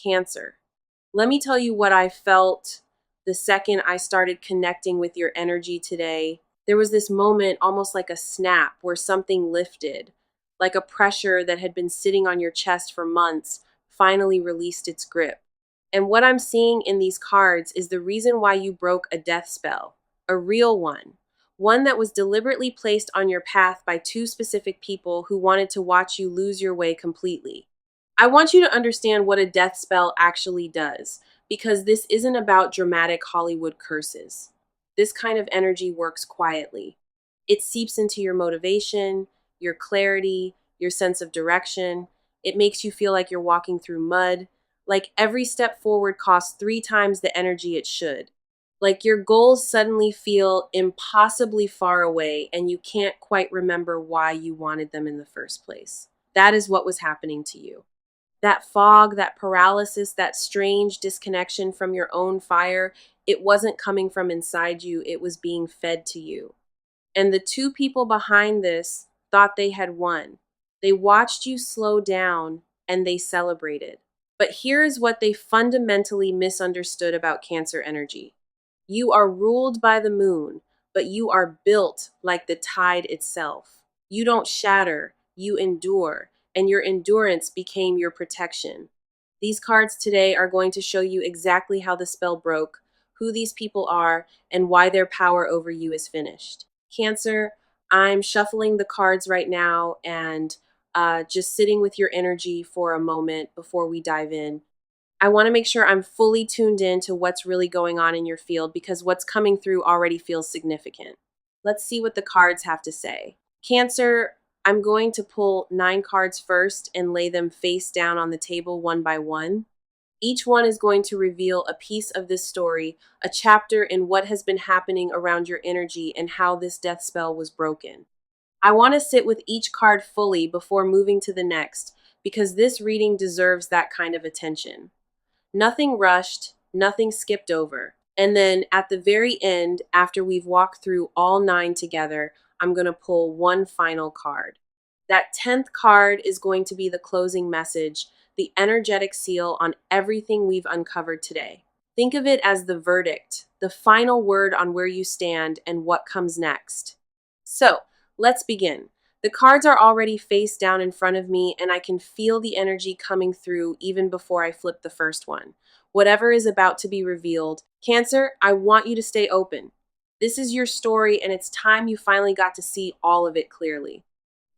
Cancer. Let me tell you what I felt the second I started connecting with your energy today. There was this moment, almost like a snap, where something lifted, like a pressure that had been sitting on your chest for months finally released its grip. And what I'm seeing in these cards is the reason why you broke a death spell, a real one that was deliberately placed on your path by two specific people who wanted to watch you lose your way completely. I want you to understand what a death spell actually does, because this isn't about dramatic Hollywood curses. This kind of energy works quietly. It seeps into your motivation, your clarity, your sense of direction. It makes you feel like you're walking through mud, like every step forward costs 3 times the energy it should. Like your goals suddenly feel impossibly far away and you can't quite remember why you wanted them in the first place. That is what was happening to you. That fog, that paralysis, that strange disconnection from your own fire, it wasn't coming from inside you, it was being fed to you. And the two people behind this thought they had won. They watched you slow down and they celebrated. But here is what they fundamentally misunderstood about Cancer energy. You are ruled by the moon, but you are built like the tide itself. You don't shatter, you endure, and your endurance became your protection. These cards today are going to show you exactly how the spell broke, who these people are, and why their power over you is finished. Cancer, I'm shuffling the cards right now and just sitting with your energy for a moment before we dive in. I want to make sure I'm fully tuned in to what's really going on in your field because what's coming through already feels significant. Let's see what the cards have to say. Cancer, I'm going to pull 9 cards first and lay them face down on the table one by one. Each one is going to reveal a piece of this story, a chapter in what has been happening around your energy and how this death spell was broken. I want to sit with each card fully before moving to the next because this reading deserves that kind of attention. Nothing rushed, nothing skipped over. And then at the very end, after we've walked through all 9 together, I'm going to pull one final card. That 10th card is going to be the closing message, the energetic seal on everything we've uncovered today. Think of it as the verdict, the final word on where you stand and what comes next. So, let's begin. The cards are already face down in front of me, and I can feel the energy coming through even before I flip the first one. Whatever is about to be revealed, Cancer, I want you to stay open. This is your story, and it's time you finally got to see all of it clearly.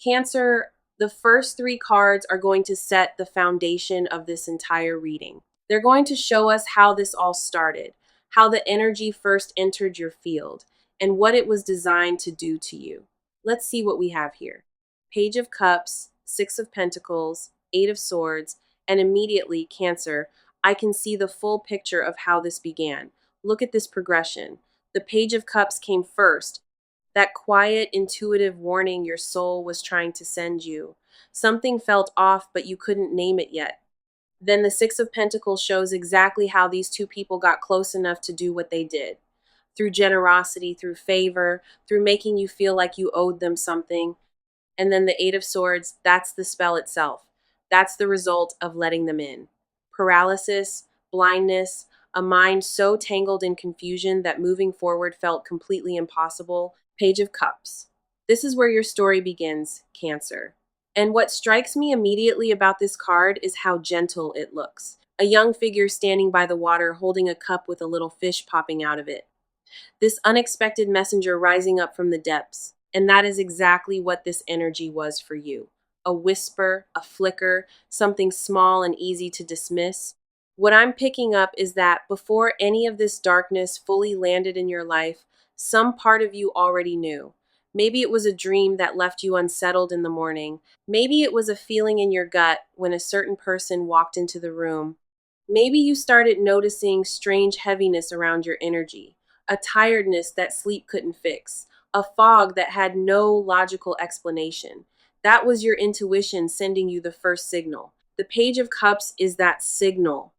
Cancer, the first 3 cards are going to set the foundation of this entire reading. They're going to show us how this all started, how the energy first entered your field, and what it was designed to do to you. Let's see what we have here. Page of Cups, 6 of Pentacles, 8 of Swords, and immediately, Cancer, I can see the full picture of how this began. Look at this progression. The Page of Cups came first, that quiet, intuitive warning your soul was trying to send you. Something felt off, but you couldn't name it yet. Then the 6 of Pentacles shows exactly how these two people got close enough to do what they did. Through generosity, through favor, through making you feel like you owed them something. And then the 8 of Swords, that's the spell itself. That's the result of letting them in. Paralysis, blindness, a mind so tangled in confusion that moving forward felt completely impossible. Page of Cups. This is where your story begins, Cancer. And what strikes me immediately about this card is how gentle it looks. A young figure standing by the water holding a cup with a little fish popping out of it. This unexpected messenger rising up from the depths. And that is exactly what this energy was for you. A whisper, a flicker, something small and easy to dismiss. What I'm picking up is that before any of this darkness fully landed in your life, some part of you already knew. Maybe it was a dream that left you unsettled in the morning. Maybe it was a feeling in your gut when a certain person walked into the room. Maybe you started noticing strange heaviness around your energy, a tiredness that sleep couldn't fix, a fog that had no logical explanation. That was your intuition sending you the first signal. The Page of Cups is that signal.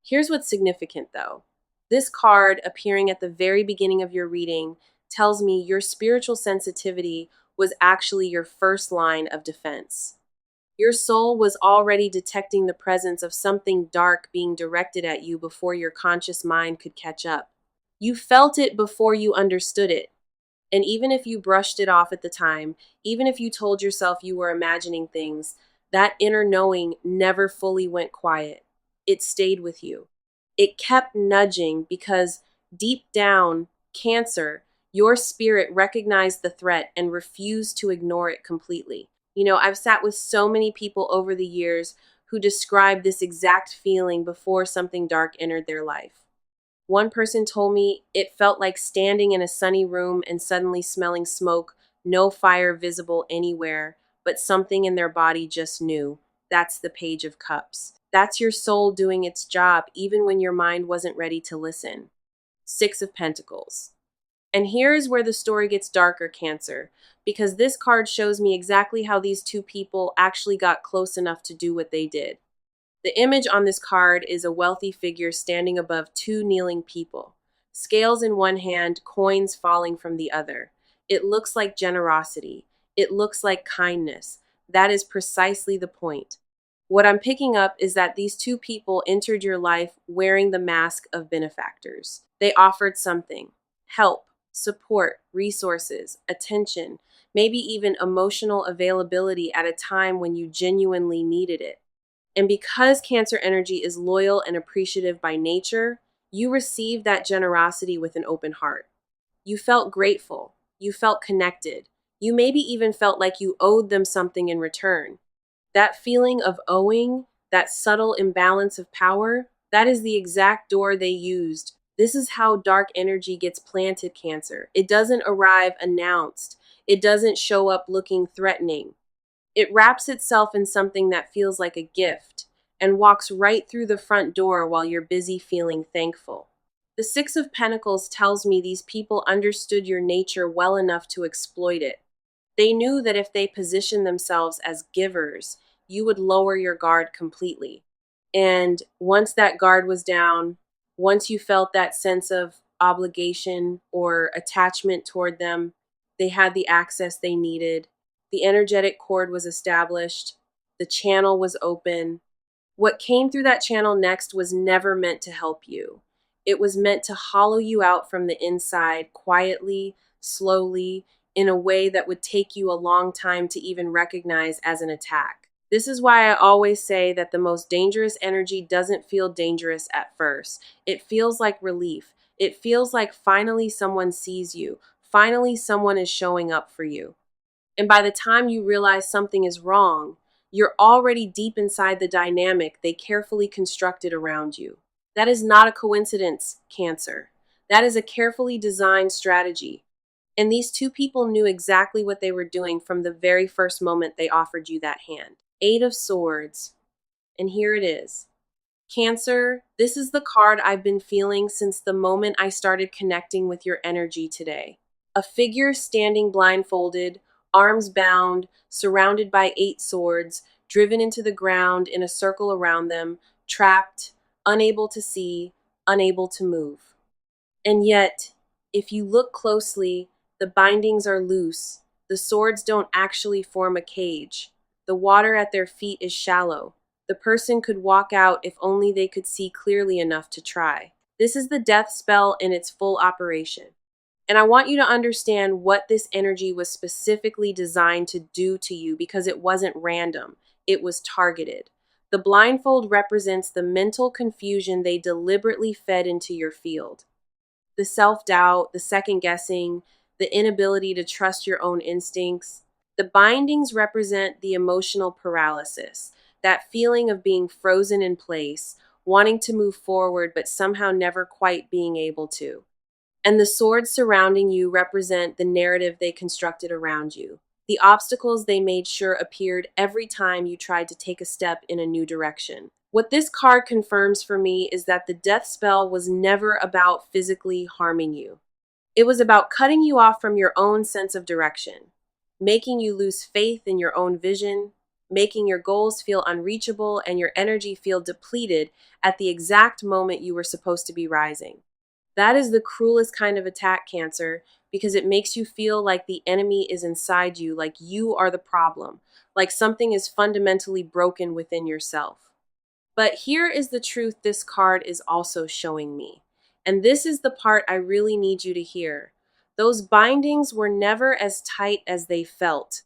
Here's what's significant, though. This card, appearing at the very beginning of your reading, tells me your spiritual sensitivity was actually your first line of defense. Your soul was already detecting the presence of something dark being directed at you before your conscious mind could catch up. You felt it before you understood it. And even if you brushed it off at the time, even if you told yourself you were imagining things, that inner knowing never fully went quiet. It stayed with you. It kept nudging because deep down, Cancer, your spirit recognized the threat and refused to ignore it completely. I've sat with so many people over the years who described this exact feeling before something dark entered their life. One person told me it felt like standing in a sunny room and suddenly smelling smoke, no fire visible anywhere, but something in their body just knew. That's the Page of Cups. That's your soul doing its job, even when your mind wasn't ready to listen. Six of Pentacles. And here is where the story gets darker, Cancer, because this card shows me exactly how these two people actually got close enough to do what they did. The image on this card is a wealthy figure standing above two kneeling people, scales in one hand, coins falling from the other. It looks like generosity. It looks like kindness. That is precisely the point. What I'm picking up is that these two people entered your life wearing the mask of benefactors. They offered something: help, support, resources, attention, maybe even emotional availability at a time when you genuinely needed it. And because Cancer energy is loyal and appreciative by nature, you receive that generosity with an open heart. You felt grateful. You felt connected. You maybe even felt like you owed them something in return. That feeling of owing, that subtle imbalance of power, that is the exact door they used. This is how dark energy gets planted, Cancer. It doesn't arrive announced. It doesn't show up looking threatening. It wraps itself in something that feels like a gift and walks right through the front door while you're busy feeling thankful. The Six of Pentacles tells me these people understood your nature well enough to exploit it. They knew that if they positioned themselves as givers, you would lower your guard completely. And once that guard was down, once you felt that sense of obligation or attachment toward them, they had the access they needed. The energetic cord was established. The channel was open. What came through that channel next was never meant to help you. It was meant to hollow you out from the inside, quietly, slowly, in a way that would take you a long time to even recognize as an attack. This is why I always say that the most dangerous energy doesn't feel dangerous at first. It feels like relief. It feels like finally someone sees you. Finally someone is showing up for you. And by the time you realize something is wrong, you're already deep inside the dynamic they carefully constructed around you. That is not a coincidence, Cancer. That is a carefully designed strategy. And these two people knew exactly what they were doing from the very first moment they offered you that hand. Eight of Swords. And here it is. Cancer, this is the card I've been feeling since the moment I started connecting with your energy today. A figure standing blindfolded, arms bound, surrounded by eight swords, driven into the ground in a circle around them, trapped, unable to see, unable to move. And yet, if you look closely, the bindings are loose. The swords don't actually form a cage. The water at their feet is shallow. The person could walk out if only they could see clearly enough to try. This is the death spell in its full operation. And I want you to understand what this energy was specifically designed to do to you, because it wasn't random. It was targeted. The blindfold represents the mental confusion they deliberately fed into your field. The self-doubt, the second-guessing, the inability to trust your own instincts. The bindings represent the emotional paralysis, that feeling of being frozen in place, wanting to move forward but somehow never quite being able to. And the swords surrounding you represent the narrative they constructed around you, the obstacles they made sure appeared every time you tried to take a step in a new direction. What this card confirms for me is that the death spell was never about physically harming you. It was about cutting you off from your own sense of direction, making you lose faith in your own vision, making your goals feel unreachable and your energy feel depleted at the exact moment you were supposed to be rising. That is the cruelest kind of attack, Cancer, because it makes you feel like the enemy is inside you, like you are the problem, like something is fundamentally broken within yourself. But here is the truth this card is also showing me. And this is the part I really need you to hear. Those bindings were never as tight as they felt.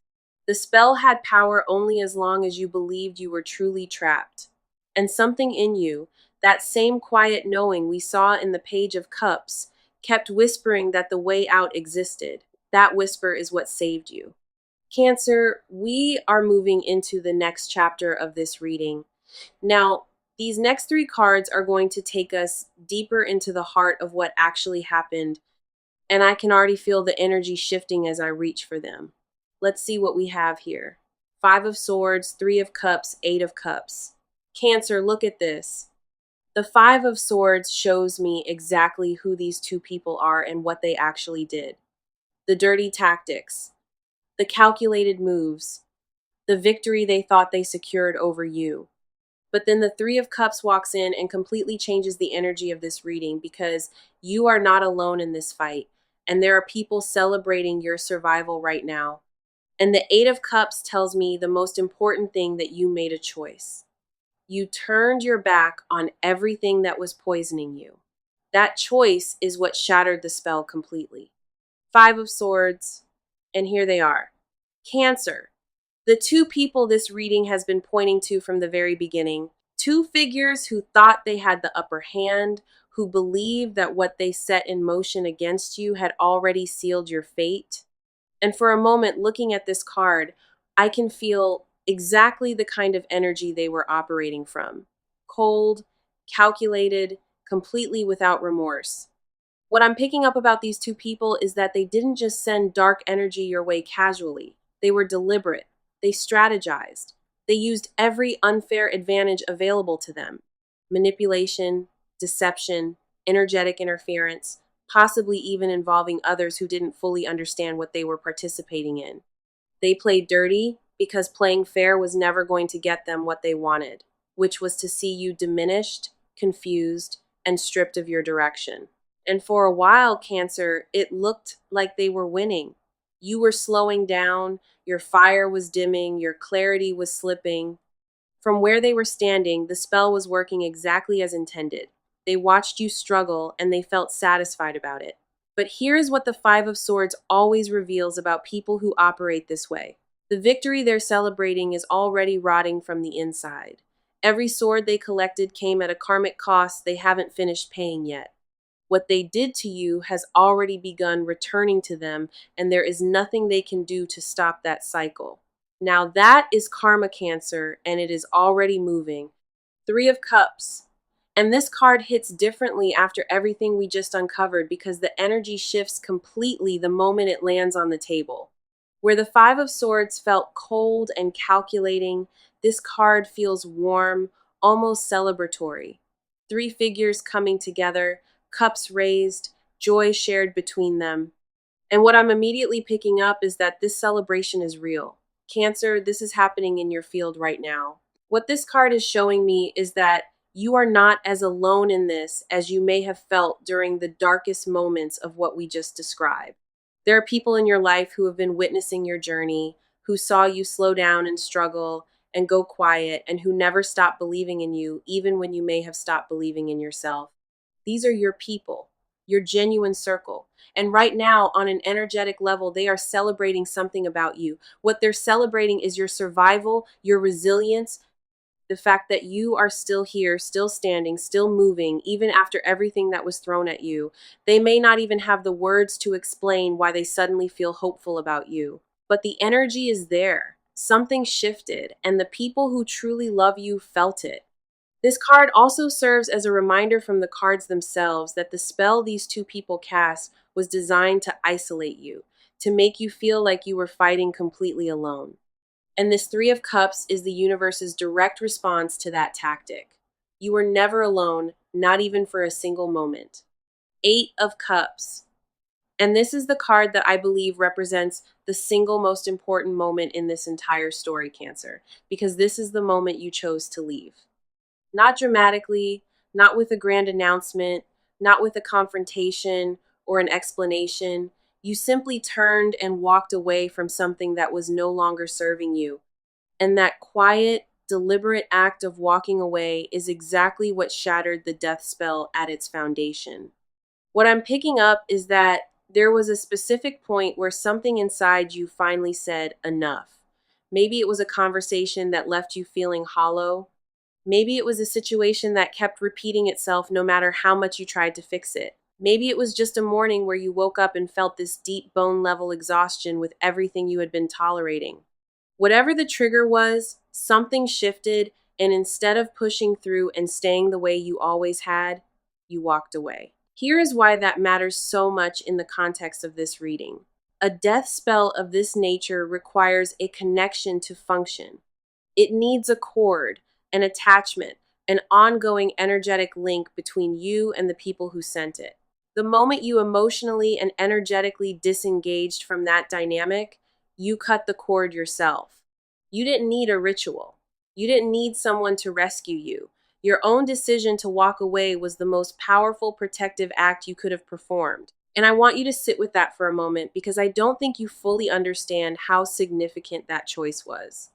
The spell had power only as long as you believed you were truly trapped. And something in you, that same quiet knowing we saw in the Page of Cups, kept whispering that the way out existed. That whisper is what saved you. Cancer, we are moving into the next chapter of this reading. Now, these next three cards are going to take us deeper into the heart of what actually happened, and I can already feel the energy shifting as I reach for them. Let's see what we have here. Five of Swords, Three of Cups, Eight of Cups. Cancer, look at this. The Five of Swords shows me exactly who these two people are and what they actually did. The dirty tactics, the calculated moves, the victory they thought they secured over you. But then the Three of Cups walks in and completely changes the energy of this reading because you are not alone in this fight, and there are people celebrating your survival right now. And the Eight of Cups tells me the most important thing, that you made a choice. You turned your back on everything that was poisoning you. That choice is what shattered the spell completely. Five of Swords, and here they are. Cancer. The two people this reading has been pointing to from the very beginning. Two figures who thought they had the upper hand, who believed that what they set in motion against you had already sealed your fate. And for a moment, looking at this card, I can feel exactly the kind of energy they were operating from. Cold, calculated, completely without remorse. What I'm picking up about these two people is that they didn't just send dark energy your way casually. They were deliberate. They strategized. They used every unfair advantage available to them. Manipulation, deception, energetic interference, possibly even involving others who didn't fully understand what they were participating in. They played dirty because playing fair was never going to get them what they wanted, which was to see you diminished, confused, and stripped of your direction. And for a while, Cancer, it looked like they were winning. You were slowing down, your fire was dimming, your clarity was slipping. From where they were standing, the spell was working exactly as intended. They watched you struggle, and they felt satisfied about it. But here is what the Five of Swords always reveals about people who operate this way. The victory they're celebrating is already rotting from the inside. Every sword they collected came at a karmic cost they haven't finished paying yet. What they did to you has already begun returning to them, and there is nothing they can do to stop that cycle. Now that is karma, Cancer, and it is already moving. Three of Cups. And this card hits differently after everything we just uncovered because the energy shifts completely the moment it lands on the table. Where the Five of Swords felt cold and calculating, this card feels warm, almost celebratory. Three figures coming together, cups raised, joy shared between them. And what I'm immediately picking up is that this celebration is real. Cancer, this is happening in your field right now. What this card is showing me is that you are not as alone in this as you may have felt during the darkest moments of what we just described. There are people in your life who have been witnessing your journey, who saw you slow down and struggle and go quiet, and who never stopped believing in you, even when you may have stopped believing in yourself. These are your people, your genuine circle. And right now, on an energetic level, they are celebrating something about you. What they're celebrating is your survival, your resilience, the fact that you are still here, still standing, still moving, even after everything that was thrown at you. They may not even have the words to explain why they suddenly feel hopeful about you, but the energy is there. Something shifted, and the people who truly love you felt it. This card also serves as a reminder from the cards themselves that the spell these two people cast was designed to isolate you, to make you feel like you were fighting completely alone. And this Three of Cups is the universe's direct response to that tactic. You were never alone, not even for a single moment. Eight of Cups. And this is the card that I believe represents the single most important moment in this entire story, Cancer, because this is the moment you chose to leave. Not dramatically, not with a grand announcement, not with a confrontation or an explanation. You simply turned and walked away from something that was no longer serving you. And that quiet, deliberate act of walking away is exactly what shattered the death spell at its foundation. What I'm picking up is that there was a specific point where something inside you finally said enough. Maybe it was a conversation that left you feeling hollow. Maybe it was a situation that kept repeating itself no matter how much you tried to fix it. Maybe it was just a morning where you woke up and felt this deep bone level exhaustion with everything you had been tolerating. Whatever the trigger was, something shifted, and instead of pushing through and staying the way you always had, you walked away. Here is why that matters so much in the context of this reading. A death spell of this nature requires a connection to function. It needs a cord, an attachment, an ongoing energetic link between you and the people who sent it. The moment you emotionally and energetically disengaged from that dynamic, you cut the cord yourself. You didn't need a ritual. You didn't need someone to rescue you. Your own decision to walk away was the most powerful protective act you could have performed. And I want you to sit with that for a moment because I don't think you fully understand how significant that choice was.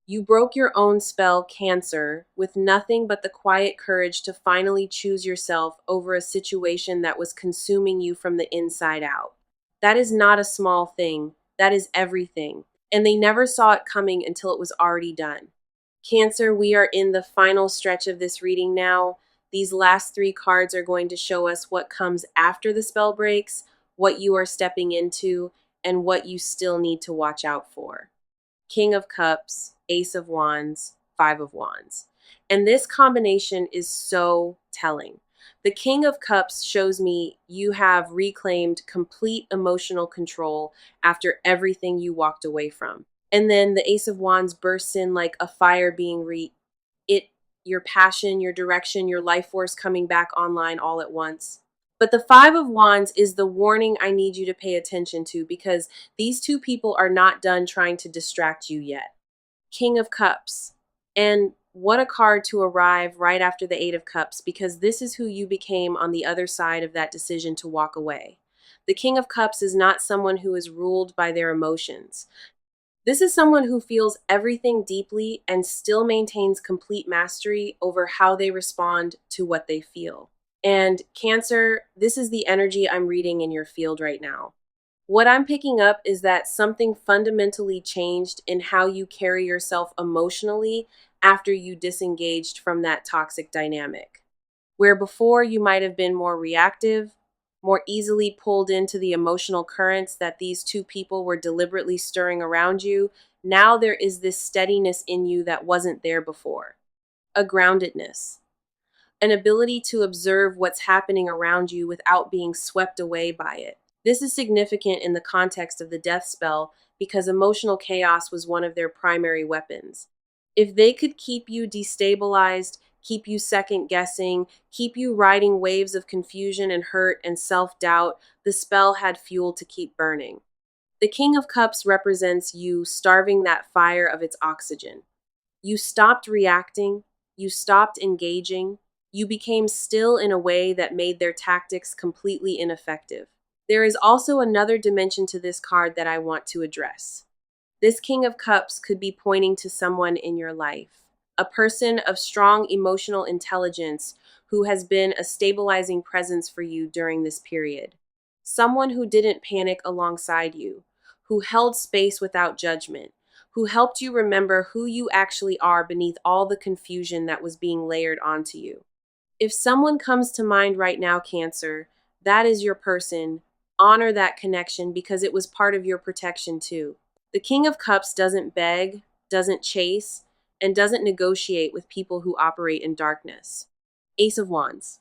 You broke your own spell, Cancer, with nothing but the quiet courage to finally choose yourself over a situation that was consuming you from the inside out. That is not a small thing. That is everything. And they never saw it coming until it was already done. Cancer, we are in the final stretch of this reading now. These last three cards are going to show us what comes after the spell breaks, what you are stepping into, and what you still need to watch out for. King of Cups, Ace of Wands, Five of Wands. And this combination is so telling. The King of Cups shows me you have reclaimed complete emotional control after everything you walked away from. And then the Ace of Wands bursts in like a fire being your passion, your direction, your life force coming back online all at once. But the Five of Wands is the warning I need you to pay attention to because these two people are not done trying to distract you yet. King of Cups. And what a card to arrive right after the Eight of Cups because this is who you became on the other side of that decision to walk away. The King of Cups is not someone who is ruled by their emotions. This is someone who feels everything deeply and still maintains complete mastery over how they respond to what they feel. And Cancer, this is the energy I'm reading in your field right now. What I'm picking up is that something fundamentally changed in how you carry yourself emotionally after you disengaged from that toxic dynamic. Where before you might have been more reactive, more easily pulled into the emotional currents that these two people were deliberately stirring around you, now there is this steadiness in you that wasn't there before. A groundedness. An ability to observe what's happening around you without being swept away by it. This is significant in the context of the death spell because emotional chaos was one of their primary weapons. If they could keep you destabilized, keep you second guessing, keep you riding waves of confusion and hurt and self-doubt, the spell had fuel to keep burning. The King of Cups represents you starving that fire of its oxygen. You stopped reacting, you stopped engaging, you became still in a way that made their tactics completely ineffective. There is also another dimension to this card that I want to address. This King of Cups could be pointing to someone in your life, a person of strong emotional intelligence who has been a stabilizing presence for you during this period. Someone who didn't panic alongside you, who held space without judgment, who helped you remember who you actually are beneath all the confusion that was being layered onto you. If someone comes to mind right now, Cancer, that is your person. Honor that connection because it was part of your protection too. The King of Cups doesn't beg, doesn't chase, and doesn't negotiate with people who operate in darkness. Ace of Wands.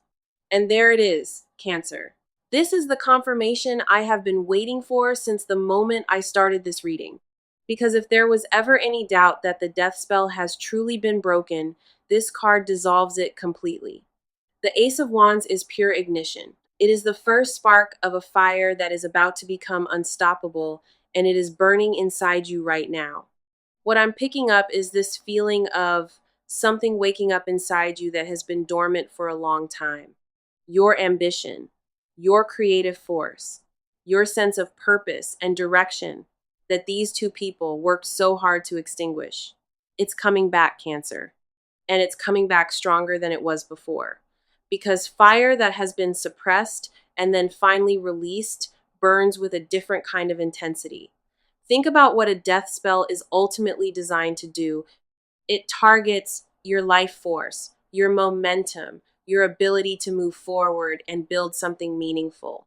And there it is, Cancer. This is the confirmation I have been waiting for since the moment I started this reading. Because if there was ever any doubt that the death spell has truly been broken, this card dissolves it completely. The Ace of Wands is pure ignition. It is the first spark of a fire that is about to become unstoppable, and it is burning inside you right now. What I'm picking up is this feeling of something waking up inside you that has been dormant for a long time. your ambition, your creative force, your sense of purpose and direction that these two people worked so hard to extinguish. It's coming back, Cancer, and it's coming back stronger than it was before. Because fire that has been suppressed and then finally released burns with a different kind of intensity. Think about what a death spell is ultimately designed to do. It targets your life force, your momentum, your ability to move forward and build something meaningful.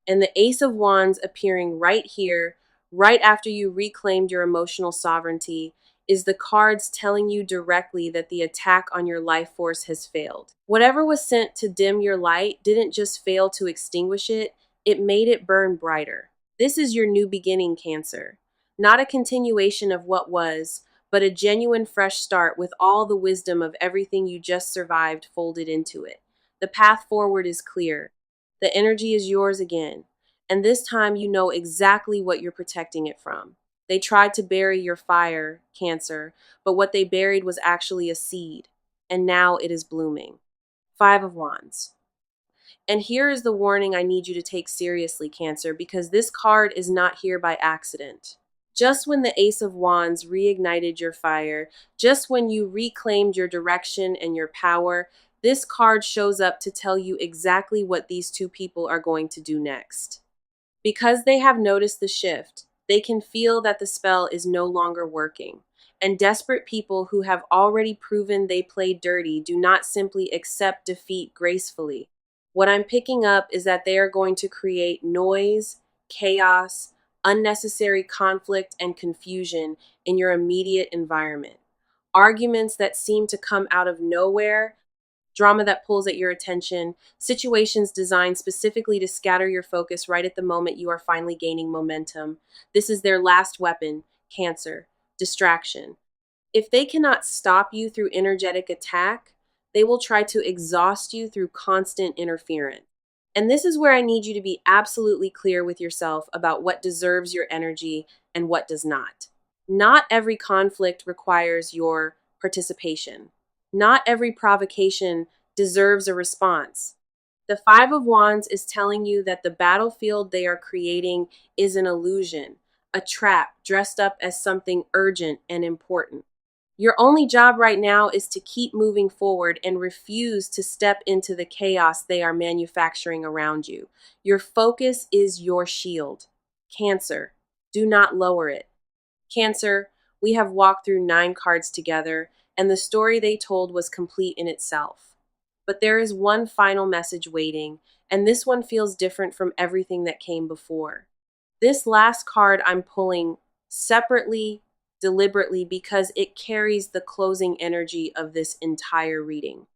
And the Ace of Wands appearing right here, right after you reclaimed your emotional sovereignty, is the cards telling you directly that the attack on your life force has failed. Whatever was sent to dim your light didn't just fail to extinguish it, it made it burn brighter. This is your new beginning, Cancer. Not a continuation of what was, but a genuine fresh start with all the wisdom of everything you just survived folded into it. The path forward is clear. The energy is yours again. And this time you know exactly what you're protecting it from. They tried to bury your fire, Cancer, but what they buried was actually a seed. And now it is blooming. Five of Wands. And here is the warning I need you to take seriously, Cancer, because this card is not here by accident. Just when the Ace of Wands reignited your fire, just when you reclaimed your direction and your power, this card shows up to tell you exactly what these two people are going to do next. Because they have noticed the shift, they can feel that the spell is no longer working. And desperate people who have already proven they played dirty do not simply accept defeat gracefully. What I'm picking up is that they are going to create noise, chaos, unnecessary conflict, and confusion in your immediate environment. Arguments that seem to come out of nowhere, drama that pulls at your attention, situations designed specifically to scatter your focus right at the moment you are finally gaining momentum. This is their last weapon, Cancer, distraction. If they cannot stop you through energetic attack, they will try to exhaust you through constant interference. And this is where I need you to be absolutely clear with yourself about what deserves your energy and what does not. Not every conflict requires your participation. Not every provocation deserves a response. The Five of Wands is telling you that the battlefield they are creating is an illusion, a trap dressed up as something urgent and important. Your only job right now is to keep moving forward and refuse to step into the chaos they are manufacturing around you. Your focus is your shield. Cancer, do not lower it. Cancer, we have walked through 9 cards together, and the story they told was complete in itself. But there is one final message waiting, and this one feels different from everything that came before. This last card I'm pulling separately, deliberately, because it carries the closing energy of this entire reading.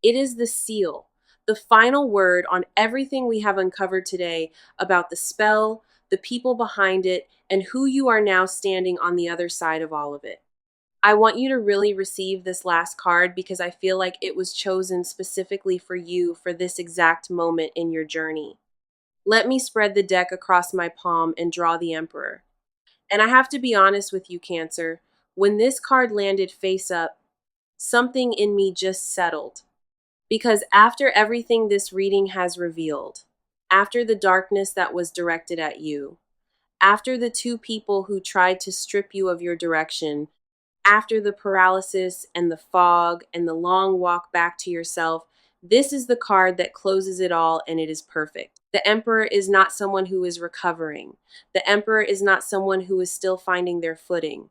It is the seal, the final word on everything we have uncovered today about the spell, the people behind it, and who you are now standing on the other side of all of it. I want you to really receive this last card because I feel like it was chosen specifically for you for this exact moment in your journey. Let me spread the deck across my palm and draw the Emperor. And I have to be honest with you, Cancer. When this card landed face up, something in me just settled. Because after everything this reading has revealed, after the darkness that was directed at you, after the two people who tried to strip you of your direction, after the paralysis and the fog and the long walk back to yourself, this is the card that closes it all, and it is perfect. The Emperor is not someone who is recovering. The Emperor is not someone who is still finding their footing.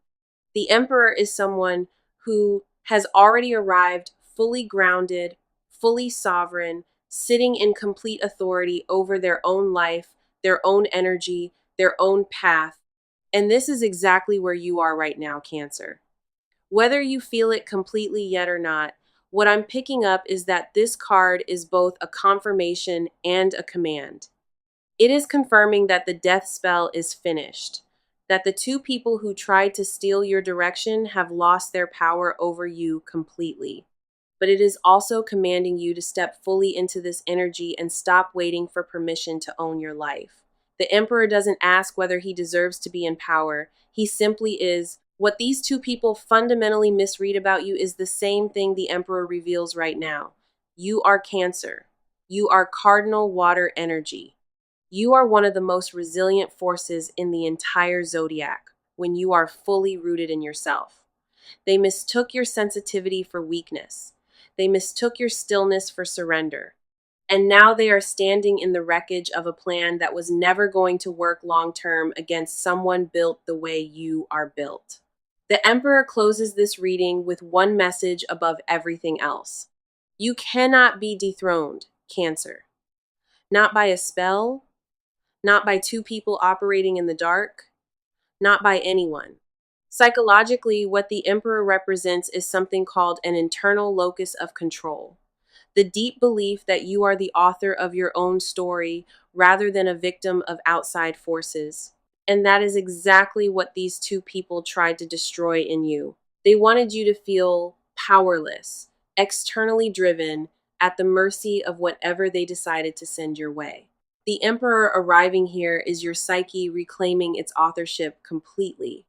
The Emperor is someone who has already arrived fully grounded, fully sovereign, sitting in complete authority over their own life, their own energy, their own path. And this is exactly where you are right now, Cancer. Whether you feel it completely yet or not, what I'm picking up is that this card is both a confirmation and a command. It is confirming that the death spell is finished, that the two people who tried to steal your direction have lost their power over you completely. But it is also commanding you to step fully into this energy and stop waiting for permission to own your life. The Emperor doesn't ask whether he deserves to be in power. He simply is. What these two people fundamentally misread about you is the same thing the Emperor reveals right now. You are Cancer. You are cardinal water energy. You are one of the most resilient forces in the entire zodiac when you are fully rooted in yourself. They mistook your sensitivity for weakness. They mistook your stillness for surrender. And now they are standing in the wreckage of a plan that was never going to work long term against someone built the way you are built. The Emperor closes this reading with one message above everything else. You cannot be dethroned, Cancer. Not by a spell, not by two people operating in the dark, not by anyone. Psychologically, what the Emperor represents is something called an internal locus of control. The deep belief that you are the author of your own story rather than a victim of outside forces. And that is exactly what these two people tried to destroy in you. They wanted you to feel powerless, externally driven, at the mercy of whatever they decided to send your way. The Emperor arriving here is your psyche reclaiming its authorship completely.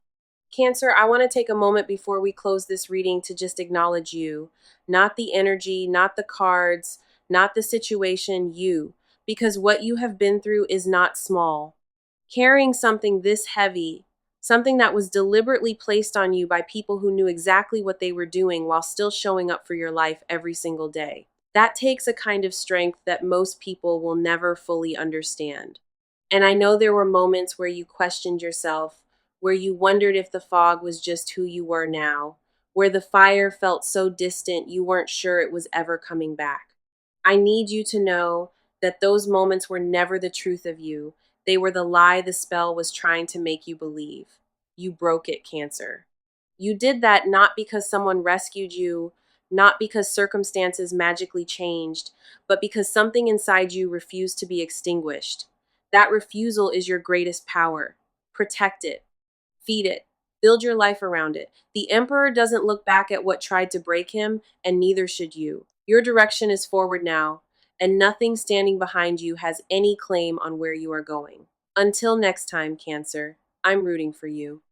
Cancer, I want to take a moment before we close this reading to just acknowledge you, not the energy, not the cards, not the situation, you, because what you have been through is not small. Carrying something this heavy, something that was deliberately placed on you by people who knew exactly what they were doing while still showing up for your life every single day. That takes a kind of strength that most people will never fully understand. And I know there were moments where you questioned yourself, where you wondered if the fog was just who you were now, where the fire felt so distant you weren't sure it was ever coming back. I need you to know that those moments were never the truth of you. They were the lie the spell was trying to make you believe. You broke it, Cancer. You did that not because someone rescued you, not because circumstances magically changed, but because something inside you refused to be extinguished. That refusal is your greatest power. Protect it, feed it, build your life around it. The Emperor doesn't look back at what tried to break him, and neither should you. Your direction is forward now, and nothing standing behind you has any claim on where you are going. Until next time, Cancer, I'm rooting for you.